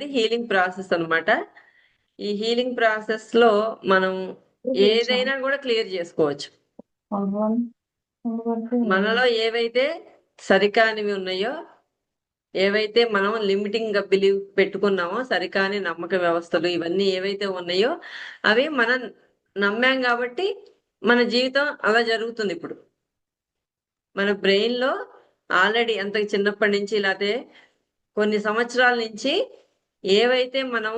అనేది healing process అన్నమాట. ఈ హీలింగ్ ప్రాసెస్ లో మనం ఏదైనా కూడా క్లియర్ చేసుకోవచ్చు. మనలో ఏవైతే సరికానివి ఉన్నాయో, ఏవైతే మనం లిమిటింగ్ గా బిలీవ్ పెట్టుకున్నామో, సరికాని నమ్మక వ్యవస్థలు ఇవన్నీ ఏవైతే ఉన్నాయో అవి మనం నమ్మాం కాబట్టి మన జీవితం అలా జరుగుతుంది. ఇప్పుడు మన బ్రెయిన్ లో ఆల్రెడీ ఎంత చిన్నప్పటి నుంచి లేకపోతే కొన్ని సంవత్సరాల నుంచి ఏవైతే మనం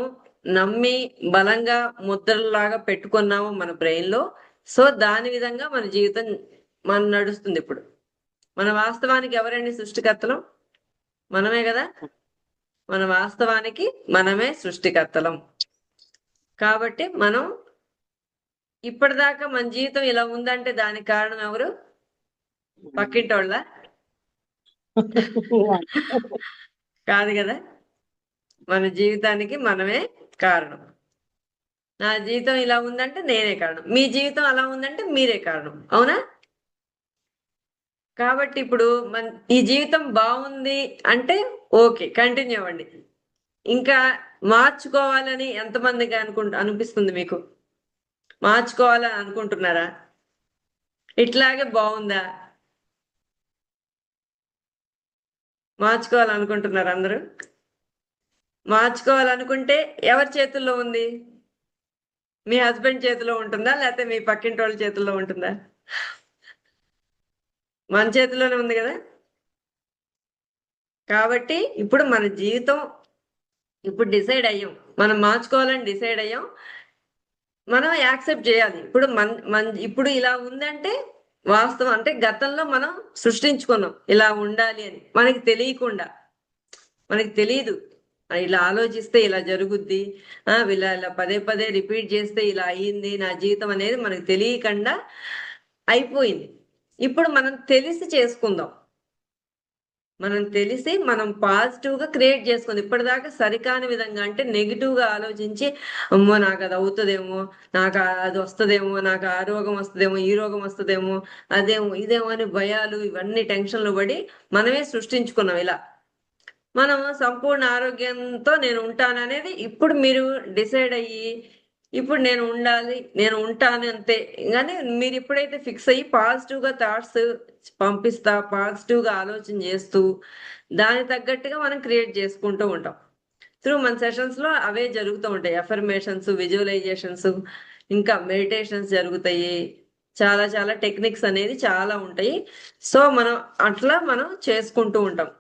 నమ్మి బలంగా ముద్రలాగా పెట్టుకున్నామో మన బ్రెయిన్ లో, సో దాని విధంగా మన జీవితం మనం నడుస్తుంది. ఇప్పుడు మన వాస్తవానికి ఎవరండి సృష్టికర్తలం? మనమే కదా. మన వాస్తవానికి మనమే సృష్టికర్తలం. కాబట్టి మనం ఇప్పటిదాకా మన జీవితం ఇలా ఉందంటే దానికి కారణం ఎవరు? పక్కింటోళ్ళ? కాదు కదా. మన జీవితానికి మనమే కారణం. నా జీవితం ఇలా ఉందంటే నేనే కారణం, మీ జీవితం అలా ఉందంటే మీరే కారణం. అవునా? కాబట్టి ఇప్పుడు ఈ జీవితం బాగుంది అంటే ఓకే, కంటిన్యూ అవ్వండి. ఇంకా మార్చుకోవాలని ఎంతమందికి అనిపిస్తుంది మీకు? మార్చుకోవాలని అనుకుంటున్నారా? ఇట్లాగే బాగుందా? మార్చుకోవాలనుకుంటున్నారు అందరూ? మార్చుకోవాలనుకుంటే ఎవరి చేతుల్లో ఉంది? మీ హస్బెండ్ చేతిలో ఉంటుందా, లేకపోతే మీ పక్కింటి వాళ్ళ చేతుల్లో ఉంటుందా? మన చేతిలోనే ఉంది కదా. కాబట్టి ఇప్పుడు మన జీవితం ఇప్పుడు డిసైడ్ అయ్యాం, మనం మార్చుకోవాలని డిసైడ్ అయ్యాం, మనం యాక్సెప్ట్ చేయాలి. ఇప్పుడు ఇప్పుడు ఇలా ఉందంటే వాస్తవం, అంటే గతంలో మనం సృష్టించుకున్నాం ఇలా ఉండాలి అని. మనకి తెలియకుండా, మనకి తెలియదు ఇలా ఆలోచిస్తే ఇలా జరుగుద్ది, ఇలా ఇలా పదే పదే రిపీట్ చేస్తే ఇలా అయ్యింది నా జీవితం అనేది మనకు తెలియకుండా అయిపోయింది. ఇప్పుడు మనం తెలిసి చేసుకుందాం. మనం తెలిసి మనం పాజిటివ్ గా క్రియేట్ చేసుకుంది. ఇప్పటిదాకా సరికాని విధంగా అంటే నెగిటివ్ గా ఆలోచించి, అమ్మో నాకు అది అవుతుందేమో, నాకు అది వస్తుందేమో, నాకు ఆ రోగం వస్తుందేమో, ఈ రోగం వస్తుందేమో, అదేమో ఇదేమో అని భయాలు ఇవన్నీ టెన్షన్లు పడి మనమే సృష్టించుకున్నాం ఇలా. మనం సంపూర్ణ ఆరోగ్యంతో నేను ఉంటాననేది ఇప్పుడు మీరు డిసైడ్ అయ్యి, ఇప్పుడు నేను ఉండాలి, నేను ఉంటాను అంతే. కానీ మీరు ఎప్పుడైతే ఫిక్స్ అయ్యి పాజిటివ్ గా థాట్స్ పంపిస్తా, పాజిటివ్ గా ఆలోచన చేస్తూ దానికి తగ్గట్టుగా మనం క్రియేట్ చేసుకుంటూ ఉంటాం. త్రూ మన సెషన్స్ లో అవే జరుగుతూ ఉంటాయి. అఫర్మేషన్స్, విజువలైజేషన్స్, ఇంకా మెడిటేషన్స్ జరుగుతాయి. చాలా చాలా టెక్నిక్స్ అనేది చాలా ఉంటాయి. సో మనం అట్లా మనం చేసుకుంటూ ఉంటాం.